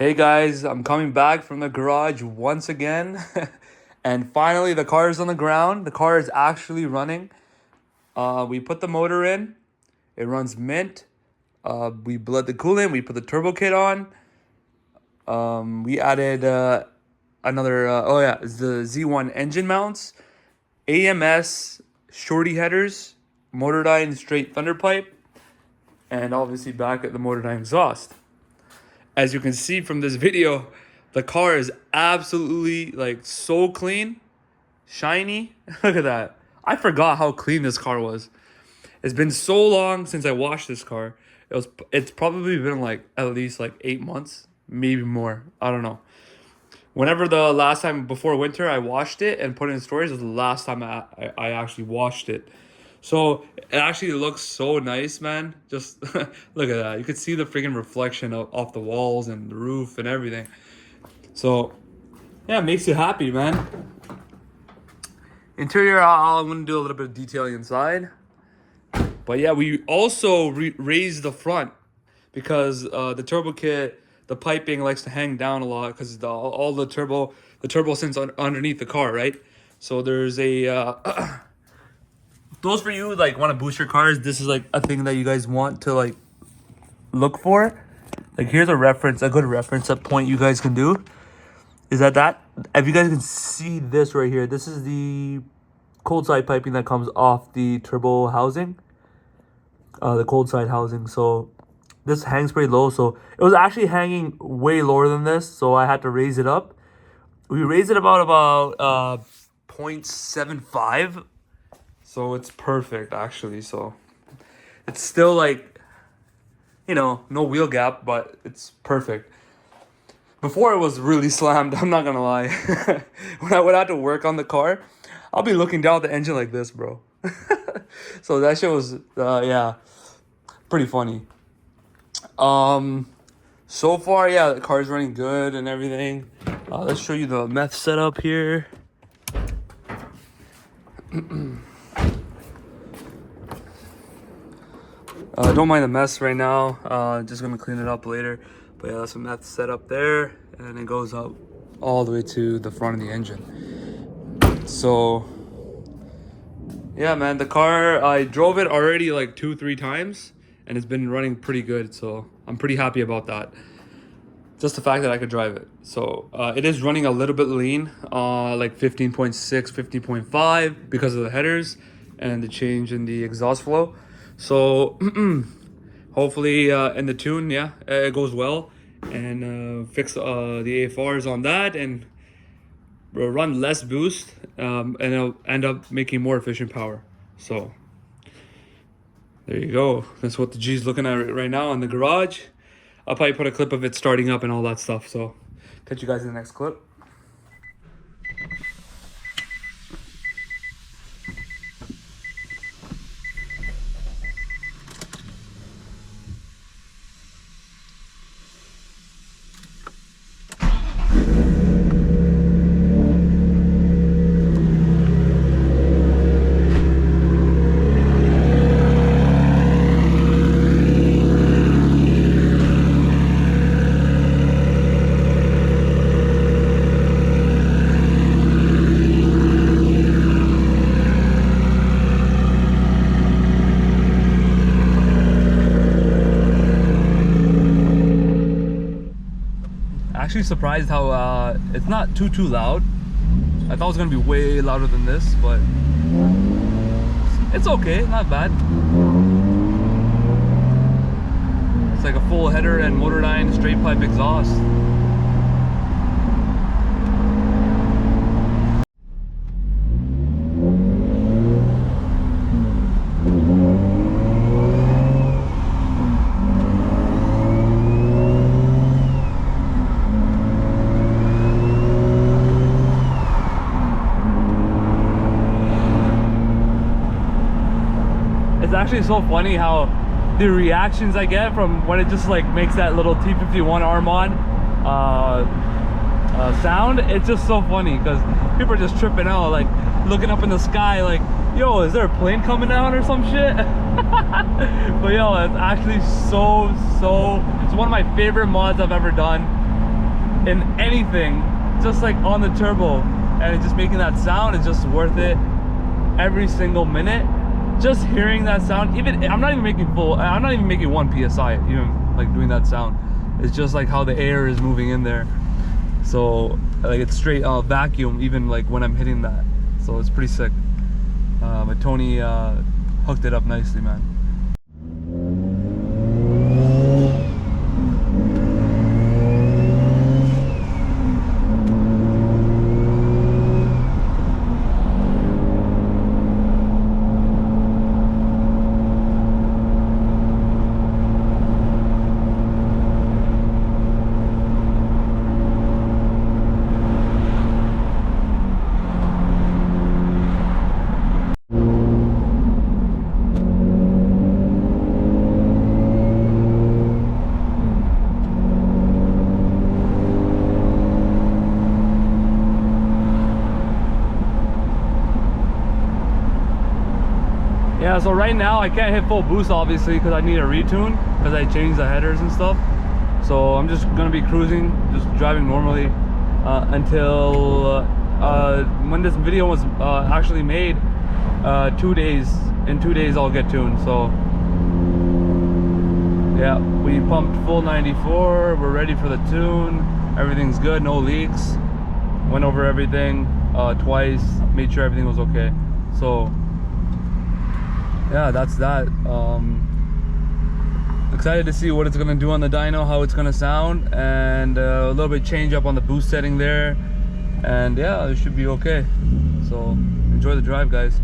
Hey guys, I'm coming back from the garage once again. And finally the car is on the ground. The car is actually running. We put the motor in. It runs mint. We bled the coolant. We put the turbo kit on. We added another, it's the Z1 engine mounts, AMS, shorty headers, Motordyne straight thunder pipe, and obviously back at the Motordyne exhaust. As you can see from this video, the car is absolutely like so clean, shiny. Look at that. I forgot how clean this car was. It's been so long since I washed this car. It's probably been like at least like 8 months, maybe more. I don't know. Whenever the last time before winter I washed it and put it in storage was the last time I actually washed it. So it actually looks so nice, man. Just look at that. You could see the freaking reflection off the walls and the roof and everything. So yeah, it makes you happy, man. Interior, I'm gonna do a little bit of detailing inside. But yeah, we also raised the front because the turbo kit, the piping likes to hang down a lot because all the turbo sits underneath the car, right? So there's a those for you like want to boost your cars. This is like a thing that you guys want to like look for. Like here's a good reference at point you guys can do is that if you guys can see this right here, this is the cold side piping that comes off the turbo housing, the cold side housing. So this hangs pretty low. So it was actually hanging way lower than this, so I had to raise it up. We raised it about 0.75. So it's perfect, actually. So it's still like, no wheel gap, but it's perfect. Before it was really slammed, I'm not gonna lie. When I would have to work on the car, I'll be looking down at the engine like this, bro. So that shit was, yeah, pretty funny. So far, yeah, the car's running good and everything. Let's show you the meth setup here. Don't mind the mess right now. Just gonna clean it up later. But yeah, that's a meth set up there, and it goes up all the way to the front of the engine. So yeah, man, the car, I drove it already like 2-3 times, and it's been running pretty good. So I'm pretty happy about that. Just the fact that I could drive it. So it is running a little bit lean, like 15.6, 15.5 because of the headers and the change in the exhaust flow. So hopefully in the tune, yeah, it goes well, and fix the AFRs on that and run less boost, and it'll end up making more efficient power. So there you go. That's what the G's looking at right now in the garage. I'll probably put a clip of it starting up and all that stuff. So catch you guys in the next clip. Actually surprised how it's not too loud. I thought it was gonna be way louder than this, but it's okay, not bad. It's like a full header and Motordyne straight pipe exhaust. It's actually so funny how the reactions I get from when it just like makes that little T51 arm on sound. It's just so funny because people are just tripping out, like looking up in the sky like, yo, is there a plane coming down or some shit? But yo, it's actually so it's one of my favorite mods I've ever done. in anything, just like on the turbo, and it's just making that sound is just worth it every single minute. Just hearing that sound, even I'm not even making 1 psi, even like doing that sound. It's just like how the air is moving in there. So like it's straight vacuum even like when I'm hitting that. So it's pretty sick. But Tony hooked it up nicely, man. Yeah, so right now I can't hit full boost obviously because I need a retune because I changed the headers and stuff. So I'm just gonna be cruising, just driving normally until when this video was actually made. 2 days. In 2 days I'll get tuned. So yeah, we pumped full 94. We're ready for the tune. Everything's good, no leaks. Went over everything twice, made sure everything was okay. So yeah, that's that. Excited to see what it's gonna do on the dyno, how it's gonna sound, and a little bit change up on the boost setting there, and yeah, it should be okay. So enjoy the drive, guys.